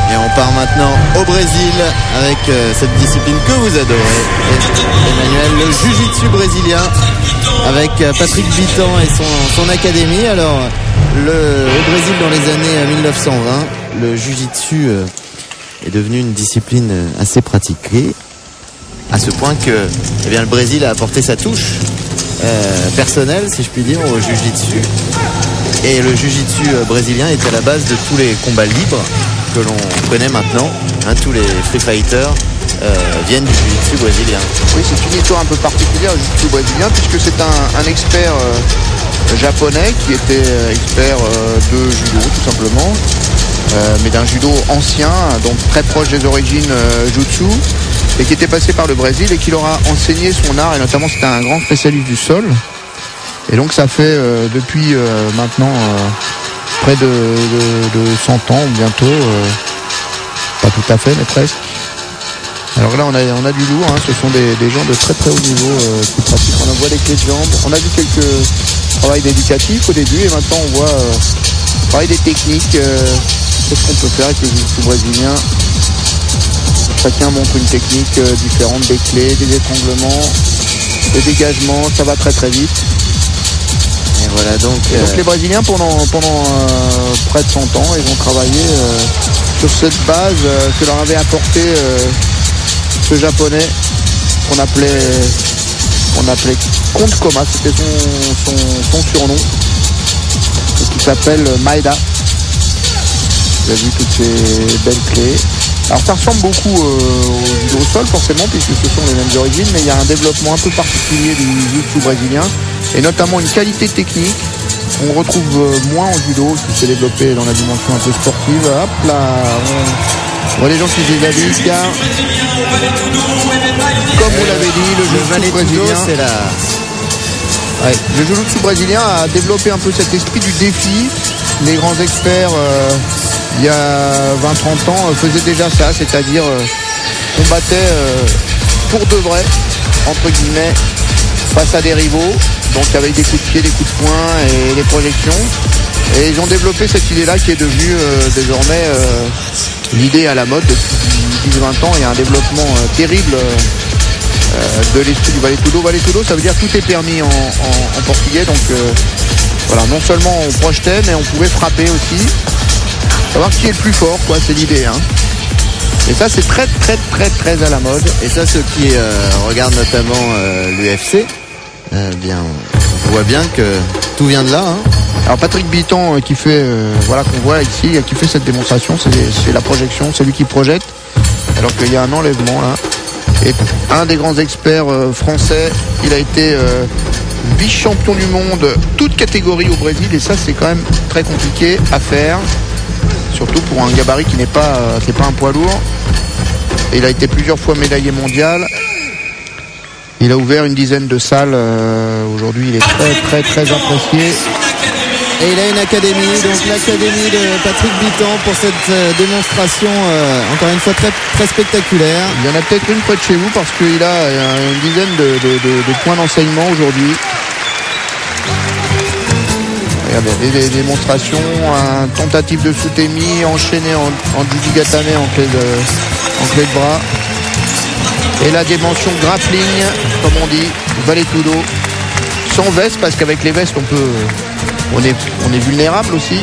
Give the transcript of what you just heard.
Et on part maintenant au Brésil avec cette discipline que vous adorez, Emmanuel, le jiu-jitsu brésilien, avec Patrick Bitan et son académie. Alors, au Brésil dans les années 1920, le jiu-jitsu est devenu une discipline assez pratiquée, à ce point que le Brésil a apporté sa touche personnelle, si je puis dire, au jiu-jitsu. Et le jiu-jitsu brésilien est à la base de tous les combats libres que l'on connaît maintenant. Tous les free fighters viennent du jiu-jitsu brésilien. Oui, c'est une histoire un peu particulière, le jiu-jitsu brésilien, puisque c'est un expert japonais qui était expert de judo, tout simplement, mais d'un judo ancien, donc très proche des origines jutsu, et qui était passé par le Brésil et qui leur a enseigné son art, et notamment c'était un grand spécialiste du sol. Et donc ça fait depuis maintenant près de 100 ans bientôt, pas tout à fait mais presque. Alors là on a du lourd, ce sont des gens de très très haut niveau qui pratiquent. On en voit des clés de jambes, on a vu quelques travail d'éducatif au début et maintenant on voit travail des techniques, qu'est-ce qu'on peut faire avec le jiu-jitsu brésilien. Chacun montre une technique différente, des clés, des étranglements, des dégagements, ça va très très vite. Et voilà donc les Brésiliens pendant près de 100 ans ils ont travaillé sur cette base que leur avait apporté ce japonais qu'on appelait Comte Koma, c'était son surnom, qui s'appelle Maeda. Vous avez vu toutes ces belles clés. Alors ça ressemble beaucoup au judo au sol forcément puisque ce sont les mêmes origines, mais il y a un développement un peu particulier du jiu-jitsu brésilien et notamment une qualité technique qu'on retrouve moins en judo, qui s'est développé dans la dimension un peu sportive. Hop là, on voit les gens qui se déshabillent car, comme vous l'avez dit, le jiu-jitsu brésilien, c'est la... le jiu-jitsu brésilien a développé un peu cet esprit du défi. Les grands experts il y a 20-30 ans faisaient déjà ça, c'est-à-dire combattaient pour de vrai, entre guillemets, face à des rivaux, donc avec des coups de pied, des coups de poing et des projections. Et ils ont développé cette idée-là qui est devenue désormais l'idée à la mode depuis 10-20 ans. Il y a un développement terrible de l'esprit du Vale-Tudo. Vale-Tudo, ça veut dire tout est permis en portugais, donc voilà, non seulement on projetait, mais on pouvait frapper aussi. Savoir qui est le plus fort, quoi, c'est l'idée. Et ça, c'est très, très, très, très à la mode. Et ça, ceux qui regardent notamment l'UFC, bien, on voit bien que tout vient de là. Alors Patrick Bitan qui fait, qu'on voit ici, qui fait cette démonstration, c'est la projection, c'est lui qui projette, alors qu'il y a un enlèvement là. Et un des grands experts français, il a été vice-champion du monde, toute catégorie au Brésil, et ça c'est quand même très compliqué à faire. Surtout pour un gabarit qui n'est pas un poids lourd. Et il a été plusieurs fois médaillé mondial. Il a ouvert une dizaine de salles. Aujourd'hui, il est très, très, très apprécié. Et il a une académie, donc l'académie de Patrick Bitan pour cette démonstration, encore une fois, très, très spectaculaire. Il y en a peut-être une près de chez vous parce qu'il a une dizaine de points d'enseignement aujourd'hui. Regardez, des démonstrations, un tentative de soutemi enchaîné en Jujigatame en clé de bras. Et la dimension grappling, comme on dit, Vale-Tudo, sans veste, parce qu'avec les vestes on est vulnérable aussi.